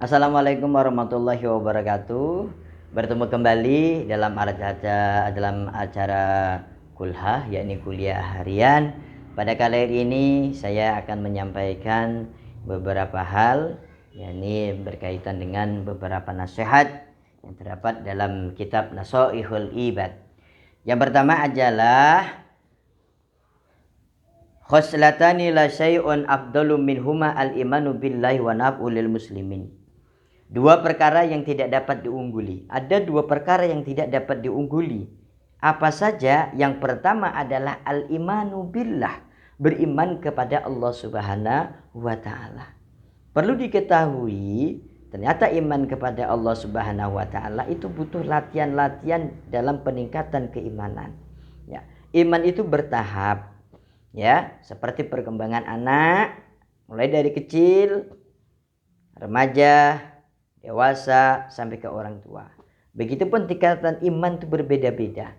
Assalamualaikum warahmatullahi wabarakatuh. Bertemu kembali dalam acara Kulhah, yakni kuliah harian. Pada kali ini saya akan menyampaikan beberapa hal, yakni berkaitan dengan beberapa nasihat yang terdapat dalam kitab Nasaihul Ibad. Yang pertama adalah khoslatani la syai'un afdalu minhuma al-imanu billahi wa naf'ul muslimin. Dua perkara yang tidak dapat diungguli. Ada dua perkara yang tidak dapat diungguli. Apa saja? Yang pertama adalah al-imanu billah. Beriman kepada Allah Subhanahu wa ta'ala. Perlu diketahui, ternyata iman kepada Allah Subhanahu wa ta'ala itu butuh latihan-latihan dalam peningkatan keimanan. Ya, iman itu bertahap. Ya, seperti perkembangan anak, mulai dari kecil, remaja, dewasa sampai ke orang tua. Begitupun tingkatan iman itu berbeda-beda.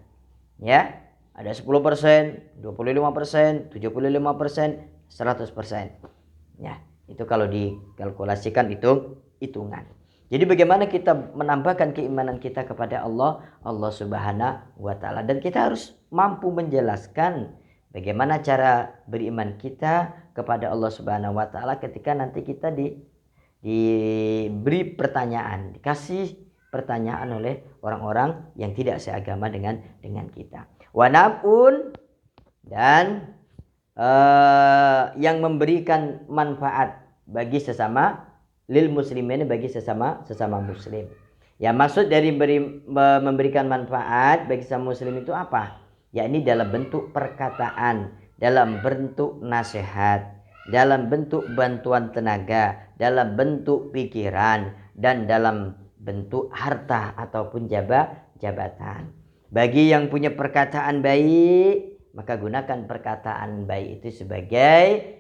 Ya, ada 10%, 25%, 75%, 100%. Ya, itu kalau dikalkulasikan itu hitungan. Jadi bagaimana kita menambahkan keimanan kita kepada Allah Subhanahu wa ta'ala, dan kita harus mampu menjelaskan bagaimana cara beriman kita kepada Allah Subhanahu wa ta'ala ketika nanti kita diberi pertanyaan, dikasih pertanyaan oleh orang-orang yang tidak seagama dengan kita. Wanapun, dan yang memberikan manfaat bagi sesama lil muslimin, bagi sesama muslim. Ya, maksud dari memberikan manfaat bagi sesama muslim itu apa? Yakni dalam bentuk perkataan, dalam bentuk nasihat, dalam bentuk bantuan tenaga, dalam bentuk pikiran, dan dalam bentuk harta ataupun jabatan. Bagi yang punya perkataan baik, maka gunakan perkataan baik itu sebagai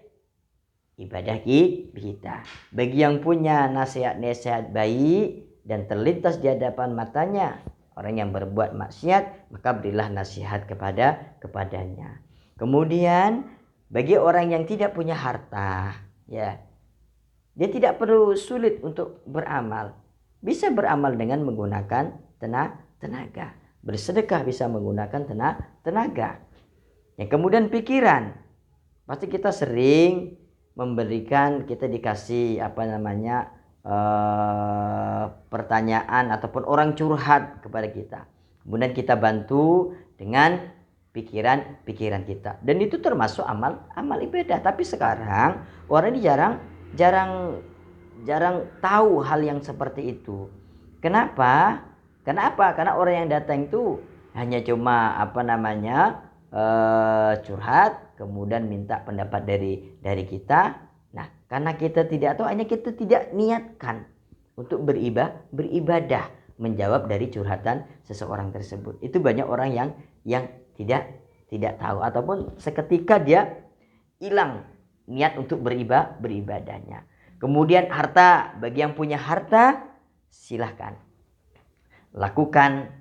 ibadah kita. Bagi yang punya nasihat-nasihat baik dan terlintas di hadapan matanya orang yang berbuat maksiat, maka berilah nasihat kepadanya. Kemudian bagi orang yang tidak punya harta, ya, dia tidak perlu sulit untuk beramal. Bisa beramal dengan menggunakan tenaga. Bersedekah bisa menggunakan tenaga. Yang kemudian pikiran. Pasti kita sering memberikan, kita dikasih pertanyaan ataupun orang curhat kepada kita. Kemudian kita bantu dengan pikiran kita. Dan itu termasuk amal ibadah. Tapi sekarang orang ini jarang tahu hal yang seperti itu. Kenapa? Karena orang yang datang itu hanya cuma curhat, kemudian minta pendapat dari kita. Nah, karena kita tidak tahu, hanya kita tidak niatkan untuk beribadah menjawab dari curhatan seseorang tersebut. Itu banyak orang yang tidak tahu, ataupun seketika dia hilang niat untuk beribadahnya. Kemudian harta, bagi yang punya harta, silahkan lakukan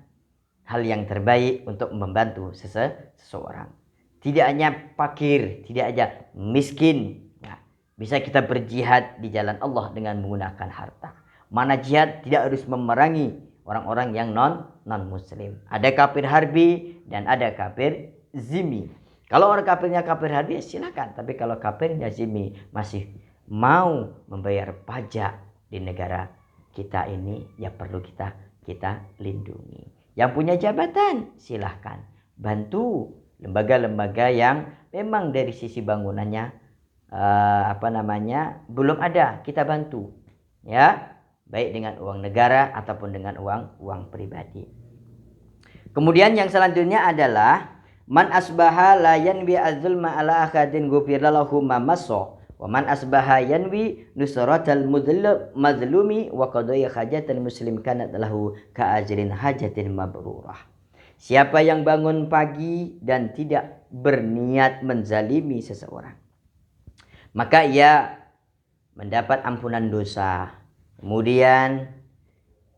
hal yang terbaik untuk membantu seseorang. Tidak hanya fakir, tidak hanya miskin. Nah, bisa kita berjihad di jalan Allah dengan menggunakan harta. Mana jihad tidak harus memerangi orang-orang yang non muslim. Ada kafir harbi dan ada kafir zimmi. Kalau orang kafirnya kafir harbi, silakan. Tapi kalau kafirnya zimmi masih mau membayar pajak di negara kita ini, ya perlu kita lindungi. Yang punya jabatan, silahkan bantu lembaga-lembaga yang memang dari sisi bangunannya belum ada, kita bantu, ya, baik dengan uang negara ataupun dengan uang pribadi. Kemudian yang selanjutnya adalah man asbaha la yanwi az-zulma ala akhadin ghufira lahu ma massa wa man asbaha yanwi nusratal mazlumi wa qadaya hajatal muslim kanat lahu ka ajrin hajatin mabrurah. Siapa yang bangun pagi dan tidak berniat menzalimi seseorang, maka ia mendapat ampunan dosa. Kemudian,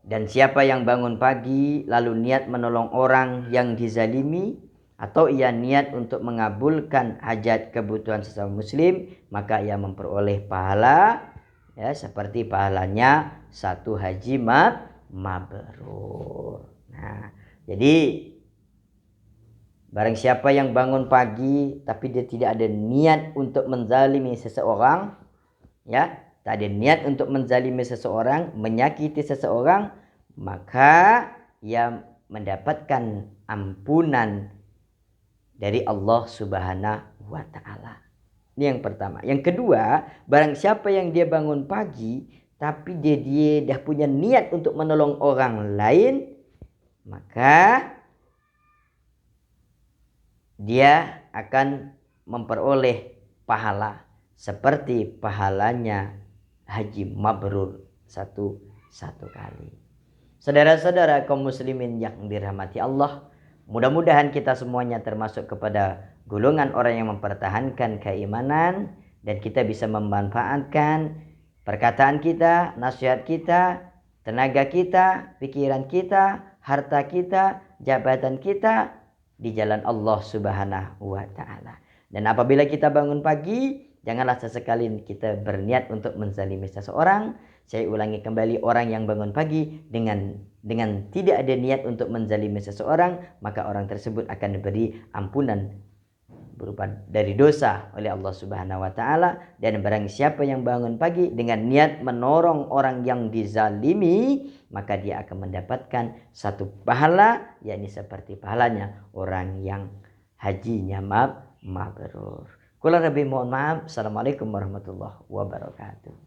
dan siapa yang bangun pagi lalu niat menolong orang yang dizalimi, atau ia niat untuk mengabulkan hajat kebutuhan sesama muslim, maka ia memperoleh pahala ya, seperti pahalanya satu haji mabrur. Nah, jadi barang siapa yang bangun pagi tapi dia tidak ada niat untuk menzalimi seseorang, ya, tak ada niat untuk menzalimi seseorang, menyakiti seseorang, maka ia mendapatkan ampunan dari Allah Subhanahu wa taala. Ini yang pertama. Yang kedua, barang siapa yang dia bangun pagi tapi dia dah punya niat untuk menolong orang lain, maka dia akan memperoleh pahala seperti pahalanya haji mabrur satu kali. Saudara-saudara kaum muslimin yang dirahmati Allah, mudah-mudahan kita semuanya termasuk kepada golongan orang yang mempertahankan keimanan, dan kita bisa memanfaatkan perkataan kita, nasihat kita, tenaga kita, pikiran kita, harta kita, jabatan kita di jalan Allah Subhanahu wa taala. Dan apabila kita bangun pagi, janganlah sesekali kita berniat untuk menzalimi seseorang. Saya ulangi kembali, orang yang bangun pagi dengan tidak ada niat untuk menzalimi seseorang, maka orang tersebut akan diberi ampunan berupa dari dosa oleh Allah Subhanahu wa taala. Dan barang siapa yang bangun pagi dengan niat menolong orang yang dizalimi, maka dia akan mendapatkan satu pahala, yakni seperti pahalanya orang yang hajinya mabrur. Kurang lebih mohon maaf. Assalamualaikum warahmatullahi wabarakatuh.